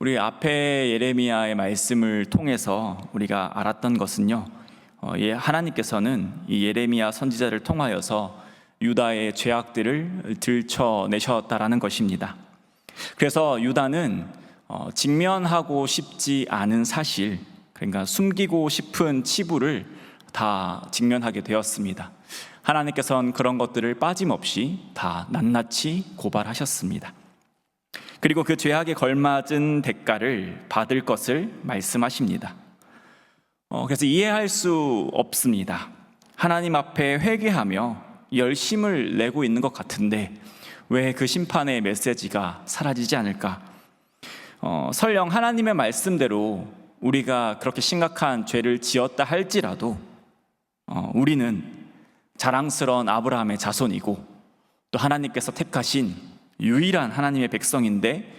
우리 앞에 예레미야의 말씀을 통해서 우리가 알았던 것은요, 하나님께서는 이 예레미야 선지자를 통하여서 유다의 죄악들을 들춰내셨다라는 것입니다. 그래서 유다는 직면하고 싶지 않은 사실, 그러니까 숨기고 싶은 치부를 다 직면하게 되었습니다. 하나님께서는 그런 것들을 빠짐없이 다 낱낱이 고발하셨습니다. 그리고 그 죄악에 걸맞은 대가를 받을 것을 말씀하십니다. 그래서 이해할 수 없습니다. 하나님 앞에 회개하며 열심을 내고 있는 것 같은데 왜 그 심판의 메시지가 사라지지 않을까? 설령 하나님의 말씀대로 우리가 그렇게 심각한 죄를 지었다 할지라도 우리는 자랑스러운 아브라함의 자손이고 또 하나님께서 택하신 유일한 하나님의 백성인데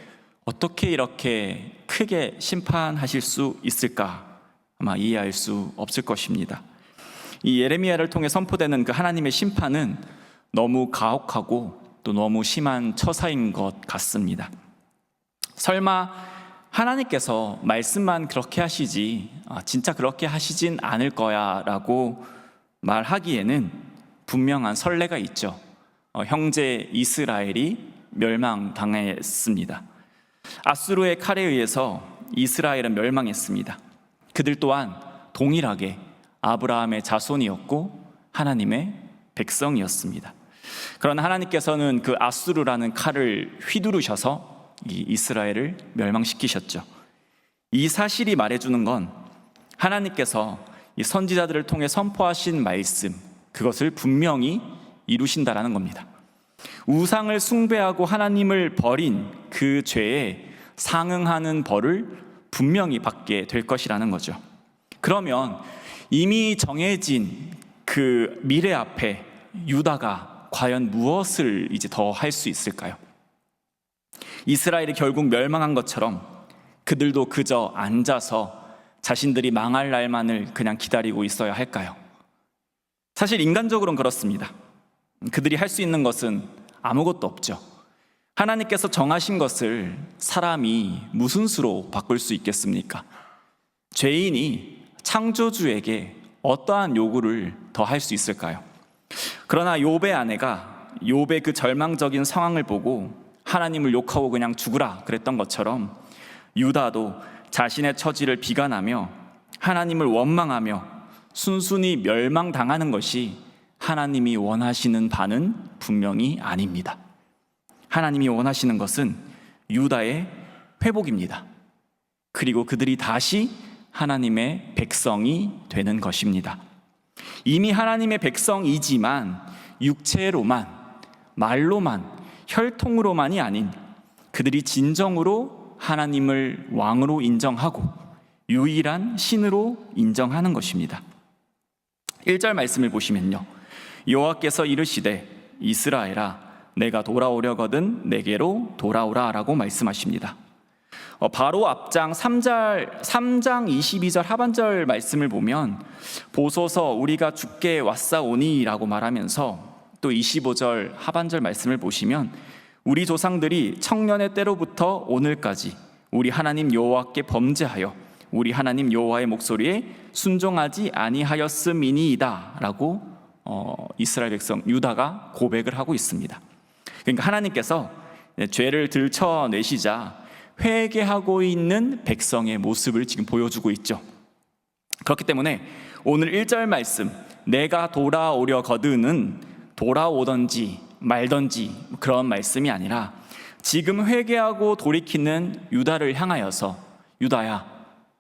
어떻게 이렇게 크게 심판하실 수 있을까? 아마 이해할 수 없을 것입니다. 이 예레미야를 통해 선포되는 그 하나님의 심판은 너무 가혹하고 또 너무 심한 처사인 것 같습니다. 설마 하나님께서 말씀만 그렇게 하시지 진짜 그렇게 하시진 않을 거야 라고 말하기에는 분명한 선례가 있죠. 형제 이스라엘이 멸망당했습니다. 아수르의 칼에 의해서 이스라엘은 멸망했습니다. 그들 또한 동일하게 아브라함의 자손이었고 하나님의 백성이었습니다. 그러나 하나님께서는 그 아수르라는 칼을 휘두르셔서 이 이스라엘을 멸망시키셨죠. 이 사실이 말해주는 건 하나님께서 이 선지자들을 통해 선포하신 말씀, 그것을 분명히 이루신다라는 겁니다. 우상을 숭배하고 하나님을 버린 그 죄에 상응하는 벌을 분명히 받게 될 것이라는 거죠. 그러면 이미 정해진 그 미래 앞에 유다가 과연 무엇을 이제 더 할 수 있을까요? 이스라엘이 결국 멸망한 것처럼 그들도 그저 앉아서 자신들이 망할 날만을 그냥 기다리고 있어야 할까요? 사실 인간적으로는 그렇습니다. 그들이 할 수 있는 것은 아무것도 없죠. 하나님께서 정하신 것을 사람이 무슨 수로 바꿀 수 있겠습니까? 죄인이 창조주에게 어떠한 요구를 더 할 수 있을까요? 그러나 욥의 아내가 욥의 그 절망적인 상황을 보고 하나님을 욕하고 그냥 죽으라 그랬던 것처럼 유다도 자신의 처지를 비관하며 하나님을 원망하며 순순히 멸망당하는 것이 하나님이 원하시는 바는 분명히 아닙니다. 하나님이 원하시는 것은 유다의 회복입니다. 그리고 그들이 다시 하나님의 백성이 되는 것입니다. 이미 하나님의 백성이지만 육체로만, 말로만, 혈통으로만이 아닌 그들이 진정으로 하나님을 왕으로 인정하고 유일한 신으로 인정하는 것입니다. 1절 말씀을 보시면요, 여호와께서 이르시되 이스라엘아 내가 돌아오려거든 내게로 돌아오라 라고 말씀하십니다. 바로 앞장 3장 22절 하반절 말씀을 보면 보소서 우리가 주께 왔사오니 라고 말하면서 또 25절 하반절 말씀을 보시면 우리 조상들이 청년의 때로부터 오늘까지 우리 하나님 여호와께 범죄하여 우리 하나님 여호와의 목소리에 순종하지 아니하였음이니이다 라고 이스라엘 백성 유다가 고백을 하고 있습니다. 그러니까 하나님께서 죄를 들춰내시자 회개하고 있는 백성의 모습을 지금 보여주고 있죠. 그렇기 때문에 오늘 1절 말씀 내가 돌아오려거든은 돌아오던지 말던지 그런 말씀이 아니라 지금 회개하고 돌이키는 유다를 향하여서 유다야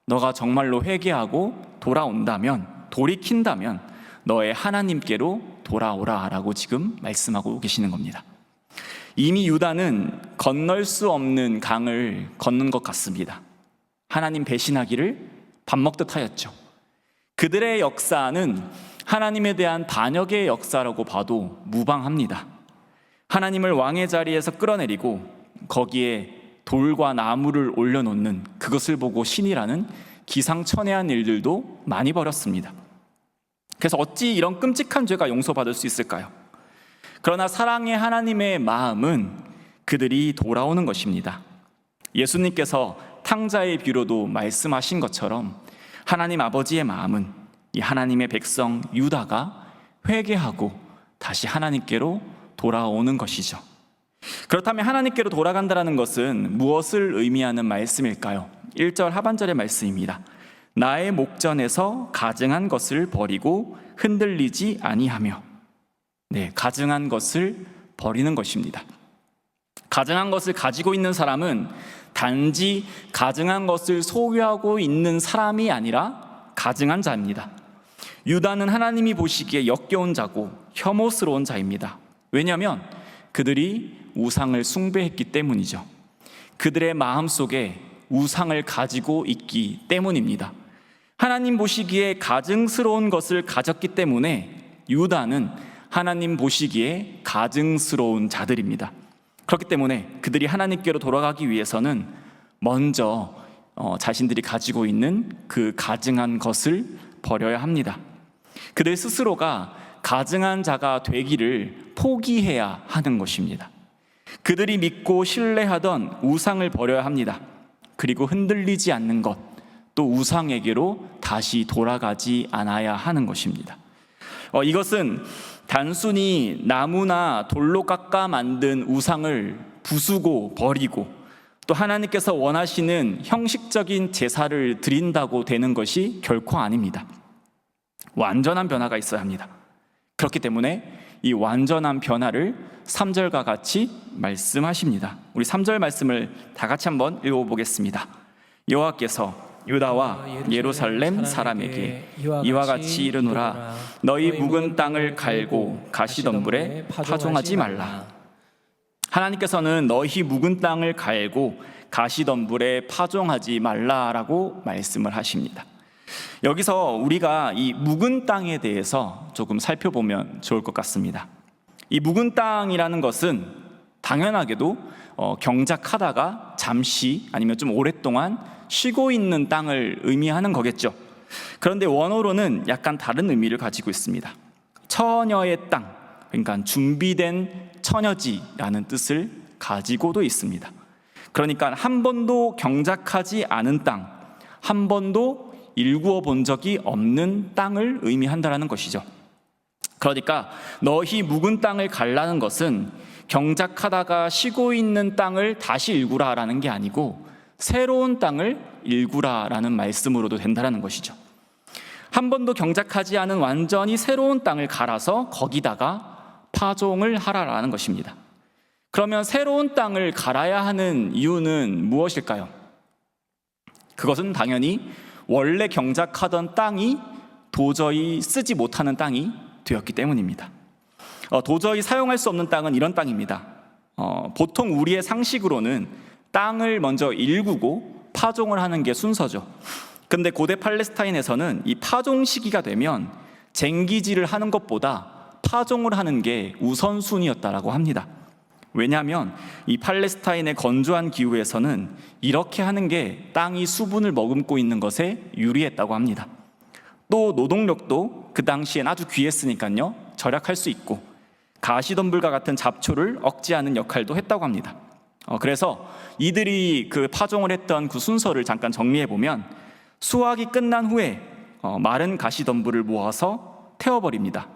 너가 정말로 회개하고 돌아온다면 돌이킨다면 너의 하나님께로 돌아오라 라고 지금 말씀하고 계시는 겁니다. 이미 유다는 건널 수 없는 강을 건넌 것 같습니다. 하나님 배신하기를 밥 먹듯 하였죠. 그들의 역사는 하나님에 대한 반역의 역사라고 봐도 무방합니다. 하나님을 왕의 자리에서 끌어내리고 거기에 돌과 나무를 올려놓는 그것을 보고 신이라는 기상천외한 일들도 많이 벌였습니다. 그래서 어찌 이런 끔찍한 죄가 용서받을 수 있을까요? 그러나 사랑의 하나님의 마음은 그들이 돌아오는 것입니다. 예수님께서 탕자의 비유로도 말씀하신 것처럼 하나님 아버지의 마음은 이 하나님의 백성 유다가 회개하고 다시 하나님께로 돌아오는 것이죠. 그렇다면 하나님께로 돌아간다는 것은 무엇을 의미하는 말씀일까요? 1절 하반절의 말씀입니다. 나의 목전에서 가증한 것을 버리고 흔들리지 아니하며. 네, 가증한 것을 버리는 것입니다. 가증한 것을 가지고 있는 사람은 단지 가증한 것을 소유하고 있는 사람이 아니라 가증한 자입니다. 유다는 하나님이 보시기에 역겨운 자고 혐오스러운 자입니다. 왜냐하면 그들이 우상을 숭배했기 때문이죠. 그들의 마음속에 우상을 가지고 있기 때문입니다. 하나님 보시기에 가증스러운 것을 가졌기 때문에 유다는 하나님 보시기에 가증스러운 자들입니다. 그렇기 때문에 그들이 하나님께로 돌아가기 위해서는 먼저 자신들이 가지고 있는 그 가증한 것을 버려야 합니다. 그들 스스로가 가증한 자가 되기를 포기해야 하는 것입니다. 그들이 믿고 신뢰하던 우상을 버려야 합니다. 그리고 흔들리지 않는 것, 또 우상에게로 다시 돌아가지 않아야 하는 것입니다. 이것은 단순히 나무나 돌로 깎아 만든 우상을 부수고 버리고 또 하나님께서 원하시는 형식적인 제사를 드린다고 되는 것이 결코 아닙니다. 완전한 변화가 있어야 합니다. 그렇기 때문에 이 완전한 변화를 3절과 같이 말씀하십니다. 우리 3절 말씀을 다 같이 한번 읽어보겠습니다. 여호와께서 유다와 예루살렘 사람에게 이와 같이 이르노라. 너희 묵은 땅을 갈고 가시덤불에 파종하지 말라. 하나님께서는 너희 묵은 땅을 갈고 가시덤불에 파종하지 말라라고 말씀을 하십니다. 여기서 우리가 이 묵은 땅에 대해서 조금 살펴보면 좋을 것 같습니다. 이 묵은 땅이라는 것은 당연하게도 경작하다가 잠시 아니면 좀 오랫동안 쉬고 있는 땅을 의미하는 거겠죠. 그런데 원어로는 약간 다른 의미를 가지고 있습니다. 처녀의 땅, 그러니까 준비된 처녀지라는 뜻을 가지고도 있습니다. 그러니까 한 번도 경작하지 않은 땅, 한 번도 일구어 본 적이 없는 땅을 의미한다는 것이죠. 그러니까 너희 묵은 땅을 갈라는 것은 경작하다가 쉬고 있는 땅을 다시 일구라라는 게 아니고 새로운 땅을 일구라라는 말씀으로도 된다는 것이죠. 한 번도 경작하지 않은 완전히 새로운 땅을 갈아서 거기다가 파종을 하라라는 것입니다. 그러면 새로운 땅을 갈아야 하는 이유는 무엇일까요? 그것은 당연히 원래 경작하던 땅이 도저히 쓰지 못하는 땅이 되었기 때문입니다. 도저히 사용할 수 없는 땅은 이런 땅입니다. 보통 우리의 상식으로는 땅을 먼저 일구고 파종을 하는 게 순서죠. 근데 고대 팔레스타인에서는 이 파종 시기가 되면 쟁기질을 하는 것보다 파종을 하는 게 우선순위였다라고 합니다. 왜냐하면 이 팔레스타인의 건조한 기후에서는 이렇게 하는 게 땅이 수분을 머금고 있는 것에 유리했다고 합니다. 또 노동력도 그 당시엔 아주 귀했으니까요, 절약할 수 있고 가시덤불과 같은 잡초를 억제하는 역할도 했다고 합니다. 그래서 이들이 그 파종을 했던 그 순서를 잠깐 정리해 보면 수확이 끝난 후에 마른 가시덤불을 모아서 태워버립니다.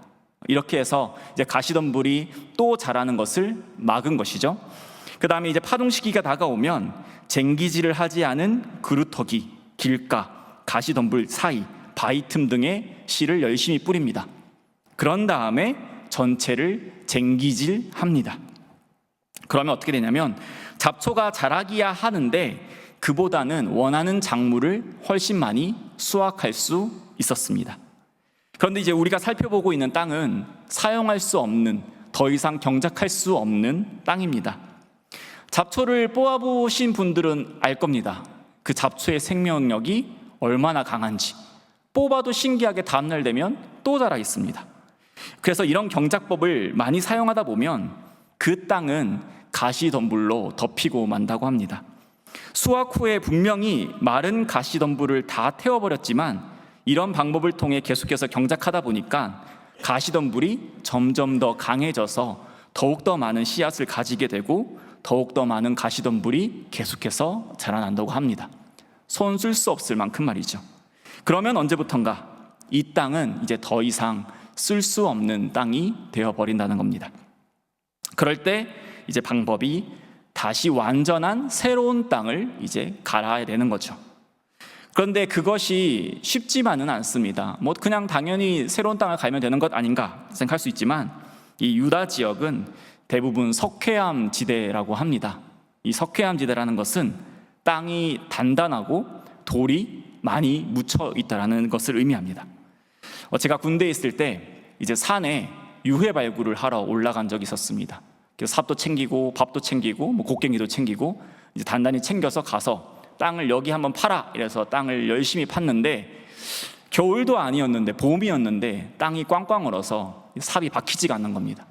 이렇게 해서 이제 가시덤불이 또 자라는 것을 막은 것이죠. 그 다음에 이제 파종 시기가 다가오면 쟁기질을 하지 않은 그루터기, 길가, 가시덤불 사이, 바위 틈 등의 씨를 열심히 뿌립니다. 그런 다음에 전체를 쟁기질합니다. 그러면 어떻게 되냐면 잡초가 자라기야 하는데 그보다는 원하는 작물을 훨씬 많이 수확할 수 있었습니다. 그런데 이제 우리가 살펴보고 있는 땅은 사용할 수 없는, 더 이상 경작할 수 없는 땅입니다. 잡초를 뽑아보신 분들은 알 겁니다. 그 잡초의 생명력이 얼마나 강한지. 뽑아도 신기하게 다음날 되면 또 자라 있습니다. 그래서 이런 경작법을 많이 사용하다 보면 그 땅은 가시덤불로 덮이고 만다고 합니다. 수확 후에 분명히 마른 가시덤불을 다 태워버렸지만 이런 방법을 통해 계속해서 경작하다 보니까 가시덤불이 점점 더 강해져서 더욱더 많은 씨앗을 가지게 되고 더욱더 많은 가시덤불이 계속해서 자라난다고 합니다. 손 쓸 수 없을 만큼 말이죠. 그러면 언제부턴가 이 땅은 이제 더 이상 쓸 수 없는 땅이 되어버린다는 겁니다. 그럴 때 이제 방법이 다시 완전한 새로운 땅을 이제 갈아야 되는 거죠. 그런데 그것이 쉽지만은 않습니다. 뭐 그냥 당연히 새로운 땅을 갈면 되는 것 아닌가 생각할 수 있지만, 이 유다 지역은 대부분 석회암 지대라고 합니다. 이 석회암 지대라는 것은 땅이 단단하고 돌이 많이 묻혀 있다라는 것을 의미합니다. 제가 군대에 있을 때 이제 산에 유해 발굴을 하러 올라간 적이 있었습니다. 그래서 삽도 챙기고 밥도 챙기고 뭐 곡괭이도 챙기고 이제 단단히 챙겨서 가서 땅을 여기 한번 파라 이래서 땅을 열심히 팠는데, 겨울도 아니었는데 봄이었는데 땅이 꽝꽝 얼어서 삽이 박히지가 않는 겁니다.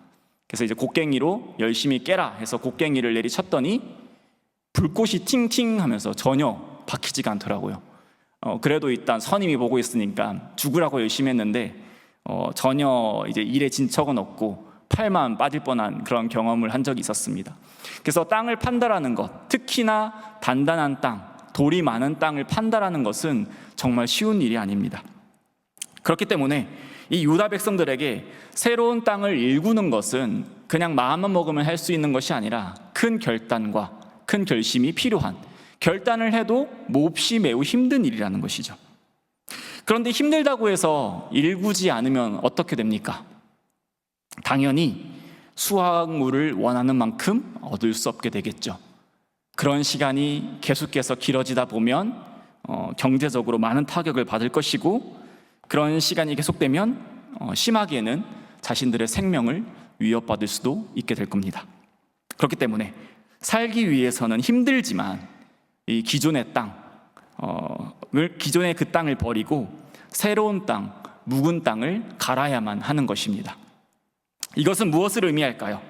그래서 이제 곡괭이로 열심히 깨라 해서 곡괭이를 내리쳤더니 불꽃이 팅팅 하면서 전혀 박히지가 않더라고요. 그래도 일단 선임이 보고 있으니까 죽으라고 열심히 했는데 전혀 이제 일에 진척은 없고 팔만 빠질 뻔한 그런 경험을 한 적이 있었습니다. 그래서 땅을 판다라는 것, 특히나 단단한 땅, 돌이 많은 땅을 판다라는 것은 정말 쉬운 일이 아닙니다. 그렇기 때문에 이 유다 백성들에게 새로운 땅을 일구는 것은 그냥 마음만 먹으면 할 수 있는 것이 아니라 큰 결단과 큰 결심이 필요한, 결단을 해도 몹시 매우 힘든 일이라는 것이죠. 그런데 힘들다고 해서 일구지 않으면 어떻게 됩니까? 당연히 수확물을 원하는 만큼 얻을 수 없게 되겠죠. 그런 시간이 계속해서 길어지다 보면 경제적으로 많은 타격을 받을 것이고, 그런 시간이 계속되면 심하게는 자신들의 생명을 위협받을 수도 있게 될 겁니다. 그렇기 때문에 살기 위해서는 힘들지만 이 기존의 기존의 그 땅을 버리고 새로운 땅, 묵은 땅을 갈아야만 하는 것입니다. 이것은 무엇을 의미할까요?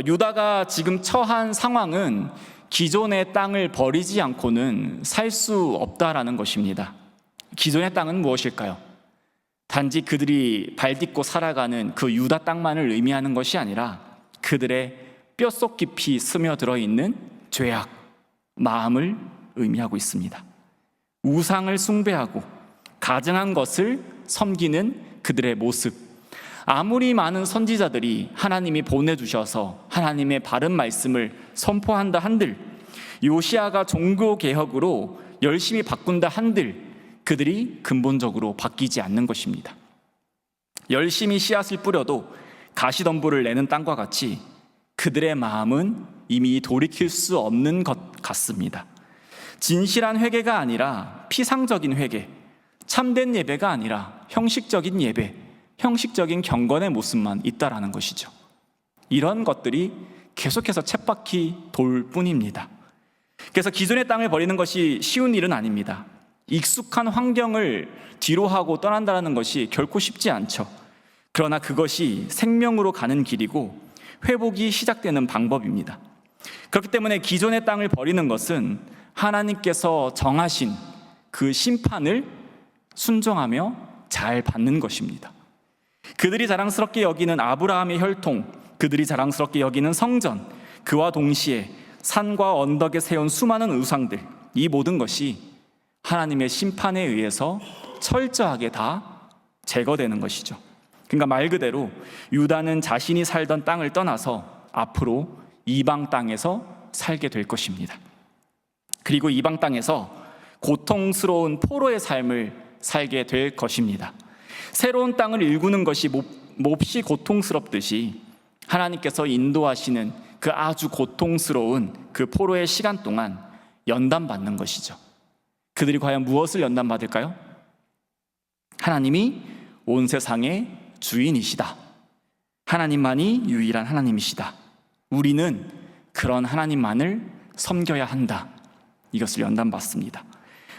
유다가 지금 처한 상황은 기존의 땅을 버리지 않고는 살 수 없다라는 것입니다. 기존의 땅은 무엇일까요? 단지 그들이 발딛고 살아가는 그 유다 땅만을 의미하는 것이 아니라 그들의 뼛속 깊이 스며들어 있는 죄악, 마음을 의미하고 있습니다. 우상을 숭배하고 가증한 것을 섬기는 그들의 모습, 아무리 많은 선지자들이 하나님이 보내주셔서 하나님의 바른 말씀을 선포한다 한들, 요시아가 종교개혁으로 열심히 바꾼다 한들 그들이 근본적으로 바뀌지 않는 것입니다. 열심히 씨앗을 뿌려도 가시덤불을 내는 땅과 같이 그들의 마음은 이미 돌이킬 수 없는 것 같습니다. 진실한 회개가 아니라 피상적인 회개, 참된 예배가 아니라 형식적인 예배, 형식적인 경건의 모습만 있다라는 것이죠. 이런 것들이 계속해서 쳇바퀴 돌 뿐입니다. 그래서 기존의 땅을 버리는 것이 쉬운 일은 아닙니다. 익숙한 환경을 뒤로하고 떠난다는 것이 결코 쉽지 않죠. 그러나 그것이 생명으로 가는 길이고 회복이 시작되는 방법입니다. 그렇기 때문에 기존의 땅을 버리는 것은 하나님께서 정하신 그 심판을 순종하며 잘 받는 것입니다. 그들이 자랑스럽게 여기는 아브라함의 혈통, 그들이 자랑스럽게 여기는 성전, 그와 동시에 산과 언덕에 세운 수많은 우상들, 이 모든 것이 하나님의 심판에 의해서 철저하게 다 제거되는 것이죠. 그러니까 말 그대로 유다는 자신이 살던 땅을 떠나서 앞으로 이방 땅에서 살게 될 것입니다. 그리고 이방 땅에서 고통스러운 포로의 삶을 살게 될 것입니다. 새로운 땅을 일구는 것이 몹시 고통스럽듯이 하나님께서 인도하시는 그 아주 고통스러운 그 포로의 시간 동안 연단받는 것이죠. 그들이 과연 무엇을 연단받을까요? 하나님이 온 세상의 주인이시다. 하나님만이 유일한 하나님이시다. 우리는 그런 하나님만을 섬겨야 한다. 이것을 연단받습니다.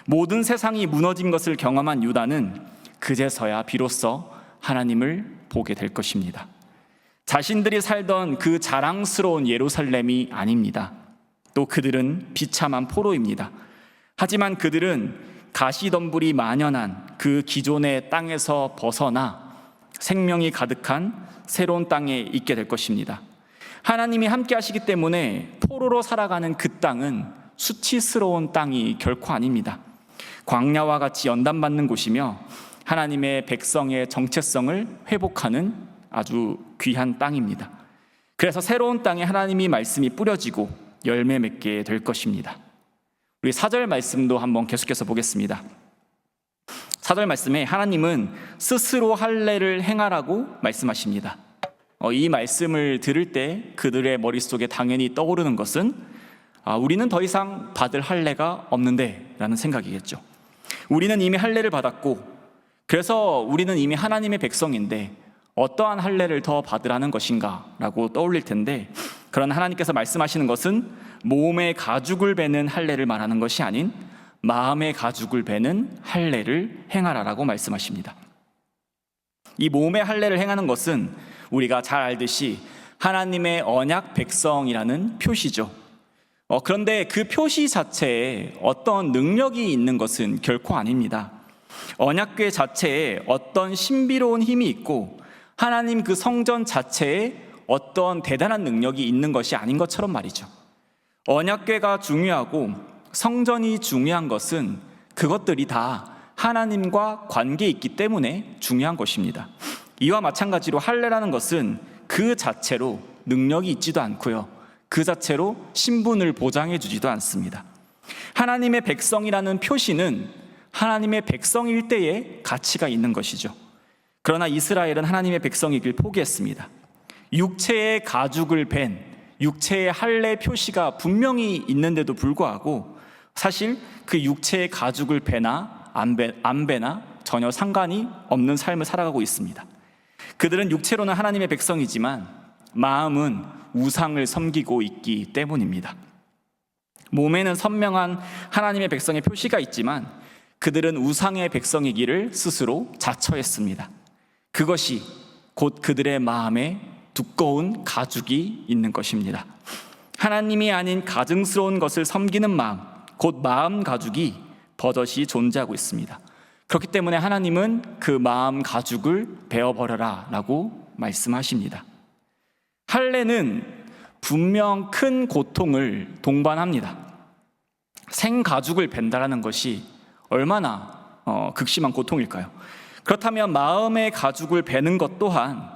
모든 세상이 무너진 것을 경험한 유다는 그제서야 비로소 하나님을 보게 될 것입니다. 자신들이 살던 그 자랑스러운 예루살렘이 아닙니다. 또 그들은 비참한 포로입니다. 하지만 그들은 가시덤불이 만연한 그 기존의 땅에서 벗어나 생명이 가득한 새로운 땅에 있게 될 것입니다. 하나님이 함께 하시기 때문에 포로로 살아가는 그 땅은 수치스러운 땅이 결코 아닙니다. 광야와 같이 연단받는 곳이며 하나님의 백성의 정체성을 회복하는 아주 귀한 땅입니다. 그래서 새로운 땅에 하나님의 말씀이 뿌려지고 열매 맺게 될 것입니다. 우리 4절 말씀도 한번 계속해서 보겠습니다. 4절 말씀에 하나님은 스스로 할례를 행하라고 말씀하십니다. 이 말씀을 들을 때 그들의 머릿속에 당연히 떠오르는 것은 우리는 더 이상 받을 할례가 없는데 라는 생각이겠죠. 우리는 이미 할례를 받았고 그래서 우리는 이미 하나님의 백성인데 어떠한 할례를 더 받으라는 것인가 라고 떠올릴 텐데, 그러나 하나님께서 말씀하시는 것은 몸의 가죽을 베는 할례를 말하는 것이 아닌 마음의 가죽을 베는 할례를 행하라라고 말씀하십니다. 이 몸의 할례를 행하는 것은 우리가 잘 알듯이 하나님의 언약 백성이라는 표시죠. 그런데 그 표시 자체에 어떤 능력이 있는 것은 결코 아닙니다. 언약궤 자체에 어떤 신비로운 힘이 있고 하나님 그 성전 자체에 어떤 대단한 능력이 있는 것이 아닌 것처럼 말이죠. 언약궤가 중요하고 성전이 중요한 것은 그것들이 다 하나님과 관계 있기 때문에 중요한 것입니다. 이와 마찬가지로 할례라는 것은 그 자체로 능력이 있지도 않고요, 그 자체로 신분을 보장해 주지도 않습니다. 하나님의 백성이라는 표시는 하나님의 백성일 때에 가치가 있는 것이죠. 그러나 이스라엘은 하나님의 백성이길 포기했습니다. 육체의 가죽을 벤 육체의 할례 표시가 분명히 있는데도 불구하고 사실 그 육체의 가죽을 베나 안 베나 전혀 상관이 없는 삶을 살아가고 있습니다. 그들은 육체로는 하나님의 백성이지만 마음은 우상을 섬기고 있기 때문입니다. 몸에는 선명한 하나님의 백성의 표시가 있지만 그들은 우상의 백성이기를 스스로 자처했습니다. 그것이 곧 그들의 마음에 두꺼운 가죽이 있는 것입니다. 하나님이 아닌 가증스러운 것을 섬기는 마음, 곧 마음 가죽이 버젓이 존재하고 있습니다. 그렇기 때문에 하나님은 그 마음 가죽을 베어버려라 라고 말씀하십니다. 할례는 분명 큰 고통을 동반합니다. 생가죽을 벤다라는 것이 얼마나 극심한 고통일까요? 그렇다면 마음의 가죽을 베는 것 또한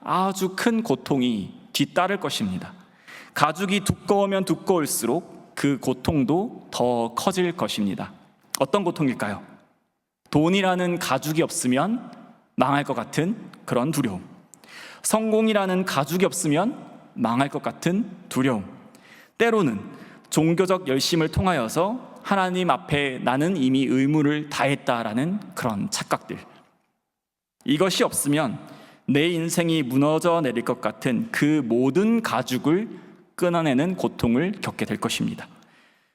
아주 큰 고통이 뒤따를 것입니다. 가죽이 두꺼우면 두꺼울수록 그 고통도 더 커질 것입니다. 어떤 고통일까요? 돈이라는 가죽이 없으면 망할 것 같은 그런 두려움, 성공이라는 가죽이 없으면 망할 것 같은 두려움, 때로는 종교적 열심을 통하여서 하나님 앞에 나는 이미 의무를 다했다라는 그런 착각들, 이것이 없으면 내 인생이 무너져 내릴 것 같은 그 모든 가죽을 끊어내는 고통을 겪게 될 것입니다.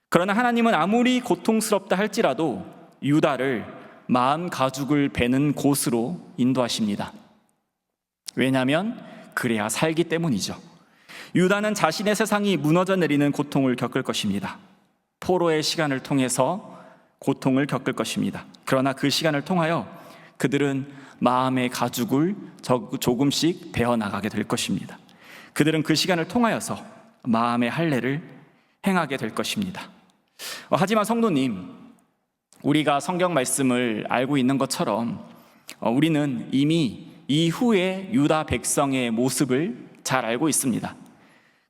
그러나 하나님은 아무리 고통스럽다 할지라도 유다를 마음 가죽을 베는 곳으로 인도하십니다. 왜냐하면 그래야 살기 때문이죠. 유다는 자신의 세상이 무너져 내리는 고통을 겪을 것입니다. 포로의 시간을 통해서 고통을 겪을 것입니다. 그러나 그 시간을 통하여 그들은 마음의 가죽을 조금씩 베어나가게 될 것입니다. 그들은 그 시간을 통하여서 마음의 할례를 행하게 될 것입니다. 하지만 성도님, 우리가 성경 말씀을 알고 있는 것처럼 우리는 이미 이후의 유다 백성의 모습을 잘 알고 있습니다.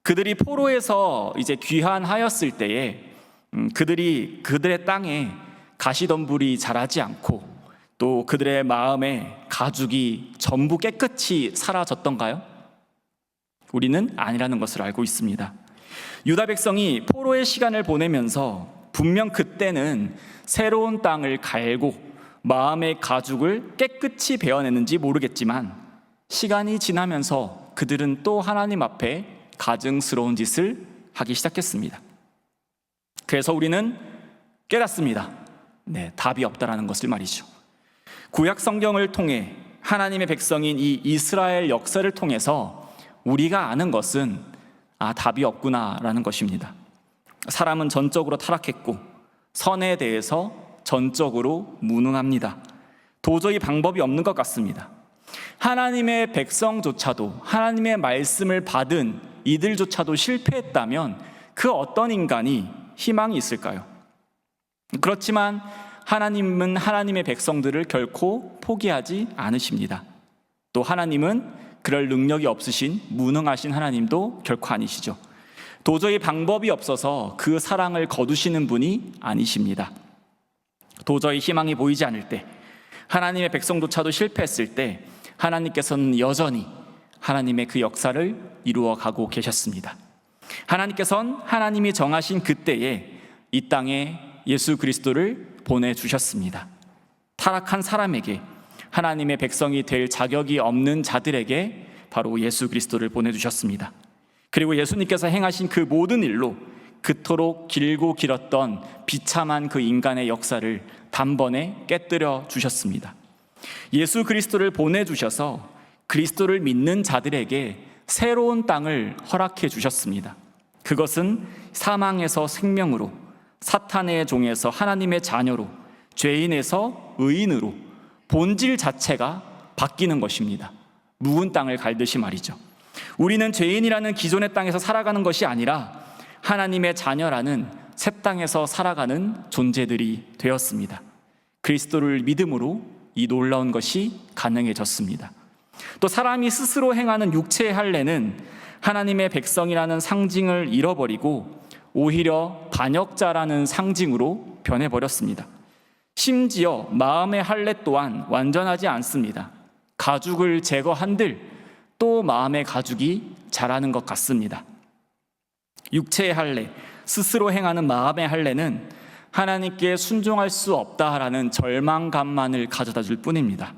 그들이 포로에서 이제 귀환하였을 때에 그들이 그들의 땅에 가시덤불이 자라지 않고 또 그들의 마음에 가죽이 전부 깨끗이 사라졌던가요? 우리는 아니라는 것을 알고 있습니다. 유다 백성이 포로의 시간을 보내면서 분명 그때는 새로운 땅을 갈고 마음의 가죽을 깨끗이 베어내는지 모르겠지만 시간이 지나면서 그들은 또 하나님 앞에 가증스러운 짓을 하기 시작했습니다. 그래서 우리는 깨닫습니다. 답이 없다라는 것을 말이죠. 구약 성경을 통해 하나님의 백성인 이 이스라엘 역사를 통해서 우리가 아는 것은 답이 없구나라는 것입니다. 사람은 전적으로 타락했고 선에 대해서 전적으로 무능합니다. 도저히 방법이 없는 것 같습니다. 하나님의 백성조차도 하나님의 말씀을 받은 이들조차도 실패했다면 그 어떤 인간이 희망이 있을까요? 그렇지만 하나님은 하나님의 백성들을 결코 포기하지 않으십니다. 또 하나님은 그럴 능력이 없으신 무능하신 하나님도 결코 아니시죠. 도저히 방법이 없어서 그 사랑을 거두시는 분이 아니십니다. 도저히 희망이 보이지 않을 때, 하나님의 백성조차도 실패했을 때 하나님께서는 여전히 하나님의 그 역사를 이루어 가고 계셨습니다. 하나님께서는 하나님이 정하신 그때에 이 땅에 예수 그리스도를 보내주셨습니다. 타락한 사람에게, 하나님의 백성이 될 자격이 없는 자들에게 바로 예수 그리스도를 보내주셨습니다. 그리고 예수님께서 행하신 그 모든 일로 그토록 길고 길었던 비참한 그 인간의 역사를 단번에 깨뜨려 주셨습니다. 예수 그리스도를 보내주셔서 그리스도를 믿는 자들에게 새로운 땅을 허락해 주셨습니다. 그것은 사망에서 생명으로, 사탄의 종에서 하나님의 자녀로, 죄인에서 의인으로 본질 자체가 바뀌는 것입니다. 묵은 땅을 갈듯이 말이죠. 우리는 죄인이라는 기존의 땅에서 살아가는 것이 아니라 하나님의 자녀라는 새 땅에서 살아가는 존재들이 되었습니다. 그리스도를 믿음으로 이 놀라운 것이 가능해졌습니다. 또 사람이 스스로 행하는 육체의 할례는 하나님의 백성이라는 상징을 잃어버리고 오히려 반역자라는 상징으로 변해버렸습니다. 심지어 마음의 할례 또한 완전하지 않습니다. 가죽을 제거한들 또 마음의 가죽이 자라는 것 같습니다. 육체의 할례, 스스로 행하는 마음의 할례는 하나님께 순종할 수 없다라는 절망감만을 가져다 줄 뿐입니다.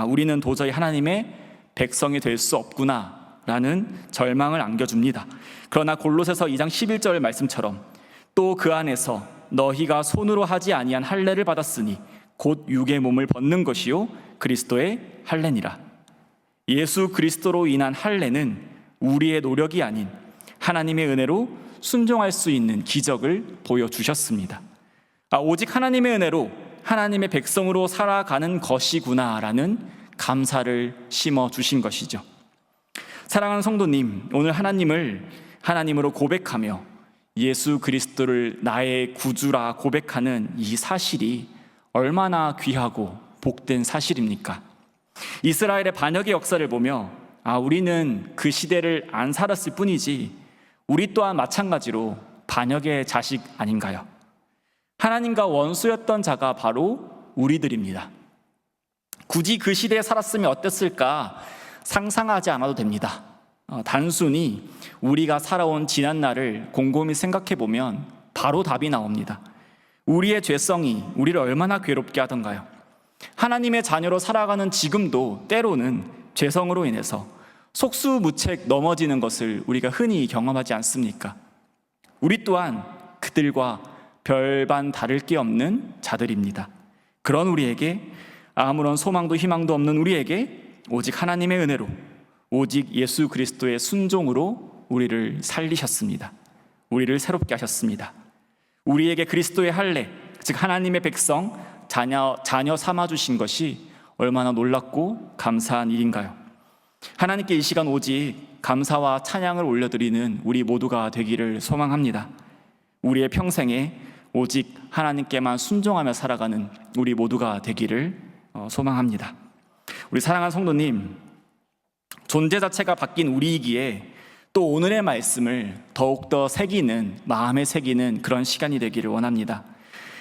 우리는 도저히 하나님의 백성이 될 수 없구나라는 절망을 안겨줍니다. 그러나 골로새서 2장 11절 말씀처럼 또 그 안에서 너희가 손으로 하지 아니한 할례를 받았으니 곧 육의 몸을 벗는 것이요 그리스도의 할례니라. 예수 그리스도로 인한 할례는 우리의 노력이 아닌 하나님의 은혜로 순종할 수 있는 기적을 보여주셨습니다. 오직 하나님의 은혜로 하나님의 백성으로 살아가는 것이구나라는 감사를 심어주신 것이죠. 사랑하는 성도님, 오늘 하나님을 하나님으로 고백하며 예수 그리스도를 나의 구주라 고백하는 이 사실이 얼마나 귀하고 복된 사실입니까? 이스라엘의 반역의 역사를 보며 우리는 그 시대를 안 살았을 뿐이지 우리 또한 마찬가지로 반역의 자식 아닌가요? 하나님과 원수였던 자가 바로 우리들입니다. 굳이 그 시대에 살았으면 어땠을까 상상하지 않아도 됩니다. 단순히 우리가 살아온 지난날을 곰곰이 생각해 보면 바로 답이 나옵니다. 우리의 죄성이 우리를 얼마나 괴롭게 하던가요? 하나님의 자녀로 살아가는 지금도 때로는 죄성으로 인해서 속수무책 넘어지는 것을 우리가 흔히 경험하지 않습니까? 우리 또한 그들과 별반 다를 게 없는 자들입니다. 그런 우리에게, 아무런 소망도 희망도 없는 우리에게 오직 하나님의 은혜로, 오직 예수 그리스도의 순종으로 우리를 살리셨습니다. 우리를 새롭게 하셨습니다. 우리에게 그리스도의 할례, 즉 하나님의 백성, 자녀 삼아주신 것이 얼마나 놀랍고 감사한 일인가요? 하나님께 이 시간 오직 감사와 찬양을 올려드리는 우리 모두가 되기를 소망합니다. 우리의 평생에 오직 하나님께만 순종하며 살아가는 우리 모두가 되기를 소망합니다. 우리 사랑하는 성도님, 존재 자체가 바뀐 우리이기에 또 오늘의 말씀을 더욱더 마음에 새기는 그런 시간이 되기를 원합니다.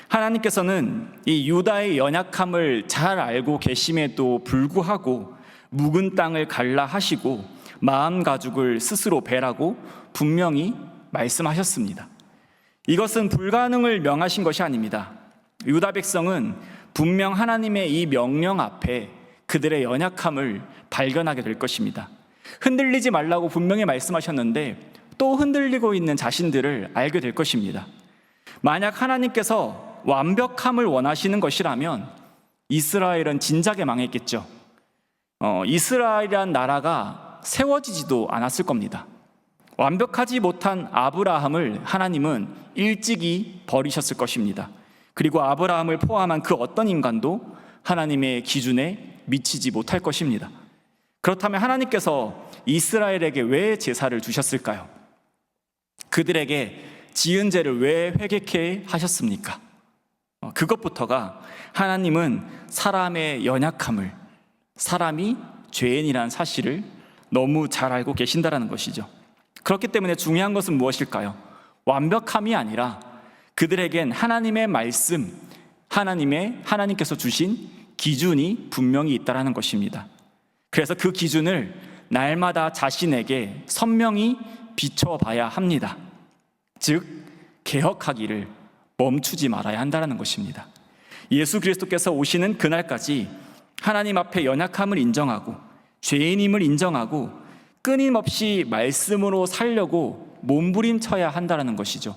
하나님께서는 이 유다의 연약함을 잘 알고 계심에도 불구하고 묵은 땅을 갈라 하시고 마음 가죽을 스스로 베라고 분명히 말씀하셨습니다. 이것은 불가능을 명하신 것이 아닙니다. 유다 백성은 분명 하나님의 이 명령 앞에 그들의 연약함을 발견하게 될 것입니다. 흔들리지 말라고 분명히 말씀하셨는데 또 흔들리고 있는 자신들을 알게 될 것입니다. 만약 하나님께서 완벽함을 원하시는 것이라면 이스라엘은 진작에 망했겠죠. 이스라엘이란 나라가 세워지지도 않았을 겁니다. 완벽하지 못한 아브라함을 하나님은 일찍이 버리셨을 것입니다. 그리고 아브라함을 포함한 그 어떤 인간도 하나님의 기준에 미치지 못할 것입니다. 그렇다면 하나님께서 이스라엘에게 왜 제사를 주셨을까요? 그들에게 지은 죄를 왜 회개케 하셨습니까? 그것부터가 하나님은 사람의 연약함을, 사람이 죄인이라는 사실을 너무 잘 알고 계신다라는 것이죠. 그렇기 때문에 중요한 것은 무엇일까요? 완벽함이 아니라 그들에겐 하나님의 말씀, 하나님께서 주신 기준이 분명히 있다라는 것입니다. 그래서 그 기준을 날마다 자신에게 선명히 비춰봐야 합니다. 즉, 개혁하기를 멈추지 말아야 한다는 것입니다. 예수 그리스도께서 오시는 그날까지 하나님 앞에 연약함을 인정하고 죄인임을 인정하고 끊임없이 말씀으로 살려고 몸부림쳐야 한다는 것이죠.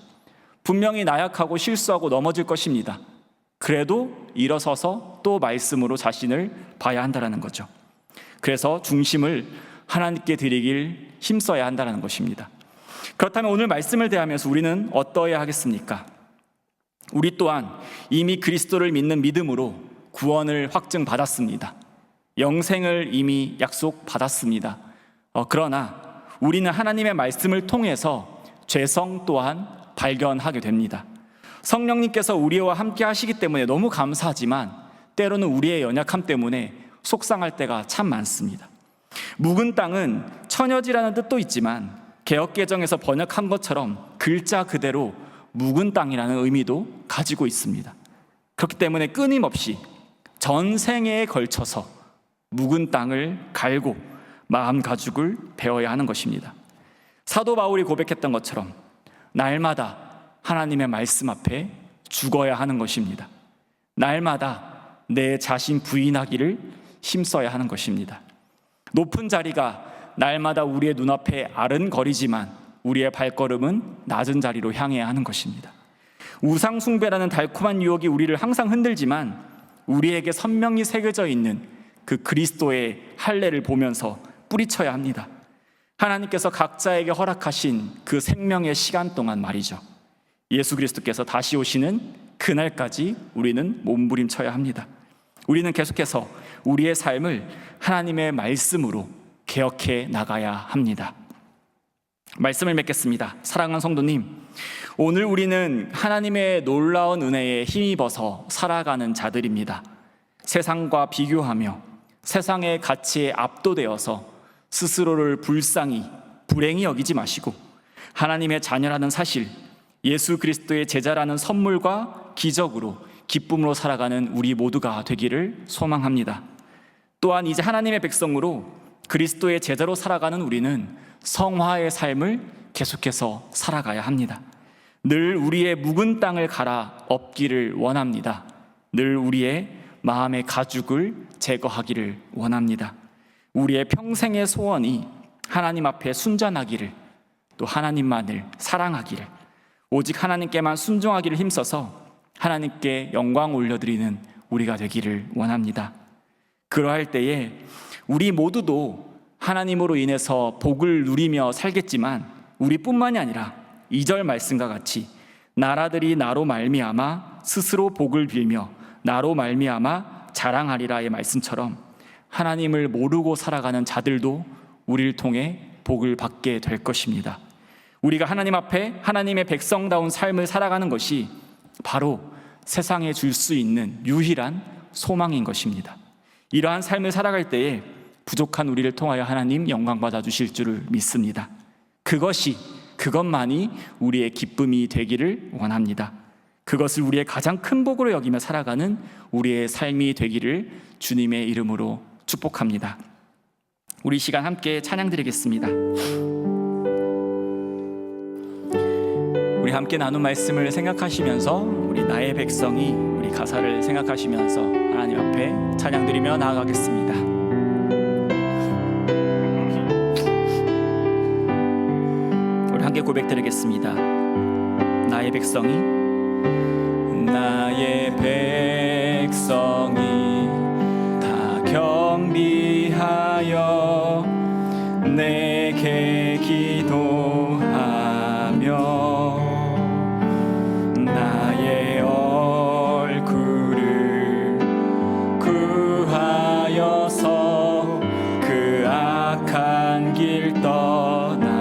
분명히 나약하고 실수하고 넘어질 것입니다. 그래도 일어서서 또 말씀으로 자신을 봐야 한다는 거죠. 그래서 중심을 하나님께 드리길 힘써야 한다는 것입니다. 그렇다면 오늘 말씀을 대하면서 우리는 어떠해야 하겠습니까? 우리 또한 이미 그리스도를 믿는 믿음으로 구원을 확증받았습니다. 영생을 이미 약속받았습니다. 그러나 우리는 하나님의 말씀을 통해서 죄성 또한 발견하게 됩니다. 성령님께서 우리와 함께 하시기 때문에 너무 감사하지만 때로는 우리의 연약함 때문에 속상할 때가 참 많습니다. 묵은 땅은 처녀지라는 뜻도 있지만 개역개정에서 번역한 것처럼 글자 그대로 묵은 땅이라는 의미도 가지고 있습니다. 그렇기 때문에 끊임없이 전생에 걸쳐서 묵은 땅을 갈고 마음 가죽을 배워야 하는 것입니다. 사도 바울이 고백했던 것처럼 날마다 하나님의 말씀 앞에 죽어야 하는 것입니다. 날마다 내 자신 부인하기를 힘써야 하는 것입니다. 높은 자리가 날마다 우리의 눈앞에 아른거리지만 우리의 발걸음은 낮은 자리로 향해야 하는 것입니다. 우상 숭배라는 달콤한 유혹이 우리를 항상 흔들지만 우리에게 선명히 새겨져 있는 그 그리스도의 할례를 보면서 뿌리쳐야 합니다. 하나님께서 각자에게 허락하신 그 생명의 시간 동안 말이죠. 예수 그리스도께서 다시 오시는 그날까지 우리는 몸부림쳐야 합니다. 우리는 계속해서 우리의 삶을 하나님의 말씀으로 개혁해 나가야 합니다. 말씀을 맺겠습니다. 사랑하는 성도님, 오늘 우리는 하나님의 놀라운 은혜에 힘입어서 살아가는 자들입니다. 세상과 비교하며 세상의 가치에 압도되어서 스스로를 불행히 여기지 마시고 하나님의 자녀라는 사실, 예수 그리스도의 제자라는 선물과 기적으로 기쁨으로 살아가는 우리 모두가 되기를 소망합니다. 또한 이제 하나님의 백성으로 그리스도의 제자로 살아가는 우리는 성화의 삶을 계속해서 살아가야 합니다. 늘 우리의 묵은 땅을 갈아엎기를 원합니다. 늘 우리의 마음의 가죽을 제거하기를 원합니다. 우리의 평생의 소원이 하나님 앞에 순전하기를, 또 하나님만을 사랑하기를, 오직 하나님께만 순종하기를 힘써서 하나님께 영광 올려드리는 우리가 되기를 원합니다. 그러할 때에 우리 모두도 하나님으로 인해서 복을 누리며 살겠지만 우리뿐만이 아니라 2절 말씀과 같이 나라들이 나로 말미암아 스스로 복을 빌며 나로 말미암아 자랑하리라의 말씀처럼 하나님을 모르고 살아가는 자들도 우리를 통해 복을 받게 될 것입니다. 우리가 하나님 앞에 하나님의 백성다운 삶을 살아가는 것이 바로 세상에 줄 수 있는 유일한 소망인 것입니다. 이러한 삶을 살아갈 때에 부족한 우리를 통하여 하나님 영광 받아 주실 줄을 믿습니다. 그것만이 우리의 기쁨이 되기를 원합니다. 그것을 우리의 가장 큰 복으로 여기며 살아가는 우리의 삶이 되기를 주님의 이름으로 축복합니다. 우리 시간 함께 찬양 드리겠습니다. 우리 함께 나눈 말씀을 생각하시면서 우리 나의 백성이 우리 가사를 생각하시면서 하나님 앞에 찬양 드리며 나아가겠습니다. 우리 함께 고백 드리겠습니다. 나의 백성이 다 겸비하여 내게 기도하며 나의 얼굴을 구하여서 그 악한 길 떠나며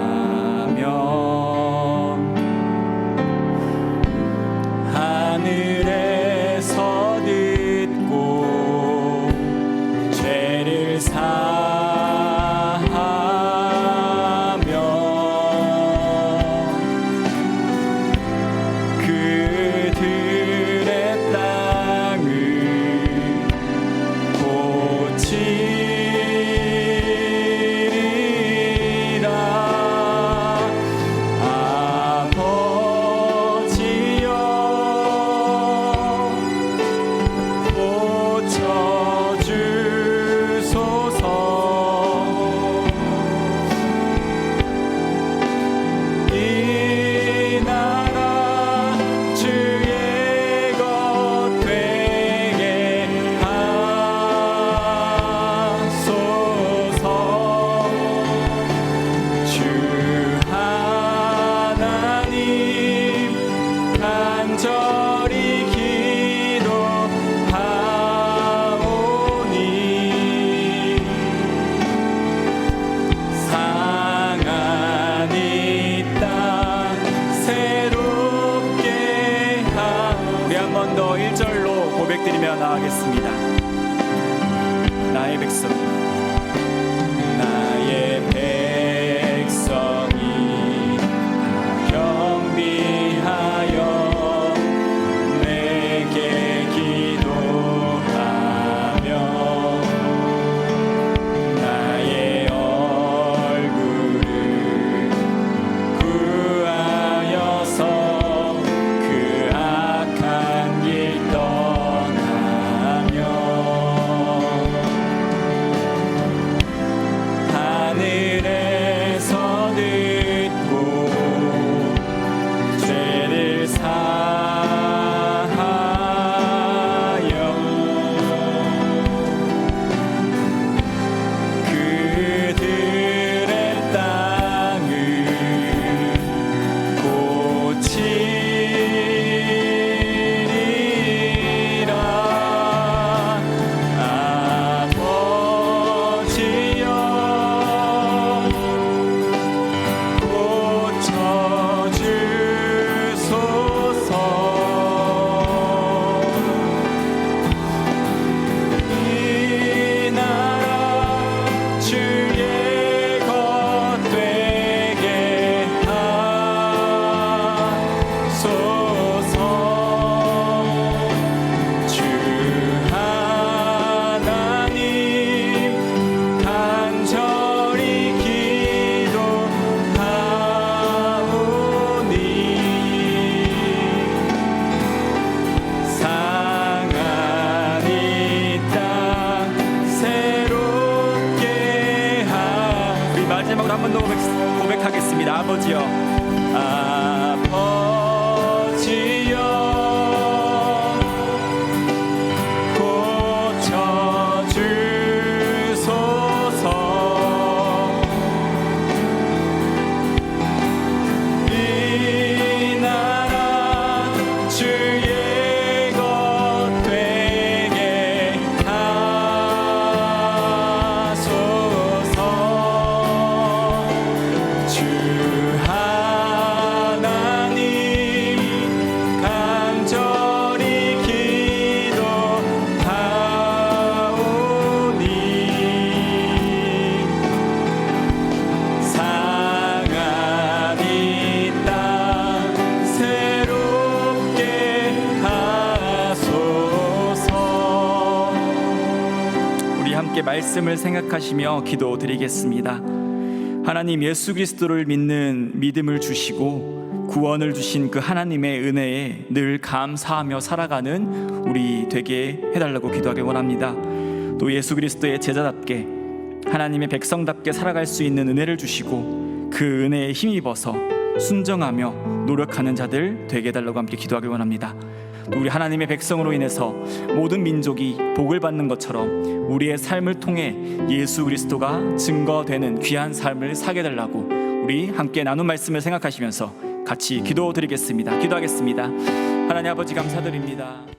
더 1절로 고백드리며 나아가겠습니다. 나의 백성, 나의 백성이 경비하여 내게 기도하며 나의 얼굴을 구하여서 그 악한 길 떠나며 하늘에서 듣고 죄를 사하여 그들의 땅을 고치리라. 아버지여 고쳐주소서. 이 나라 주의 것 되게 하소서. 주 하나님 간절히 기도하오니 상한 이 땅 새롭게 우리 마지막으로 한 번 더 고백하겠습니다. 아버지여, 아버지여 고쳐주소서. 이 나라 주의 것 되게 하소서. 주 하나님 간절히 기도하오니 상한 이 땅 새롭게 하소서. 우리 함께 말씀을 생각하시며 기도드리겠습니다. 하나님, 예수 그리스도를 믿는 믿음을 주시고 구원을 주신 그 하나님의 은혜에 늘 감사하며 살아가는 우리 되게 해달라고 기도하기 원합니다. 또 예수 그리스도의 제자답게 하나님의 백성답게 살아갈 수 있는 은혜를 주시고 그 은혜에 힘입어서 순정하며 노력하는 자들 되게 해달라고 함께 기도하기 원합니다. 또 우리 하나님의 백성으로 인해서 모든 민족이 복을 받는 것처럼 우리의 삶을 통해 예수 그리스도가 증거되는 귀한 삶을 사게 해달라고 우리 함께 나눈 말씀을 생각하시면서 같이 기도드리겠습니다. 기도하겠습니다. 하나님 아버지, 감사드립니다.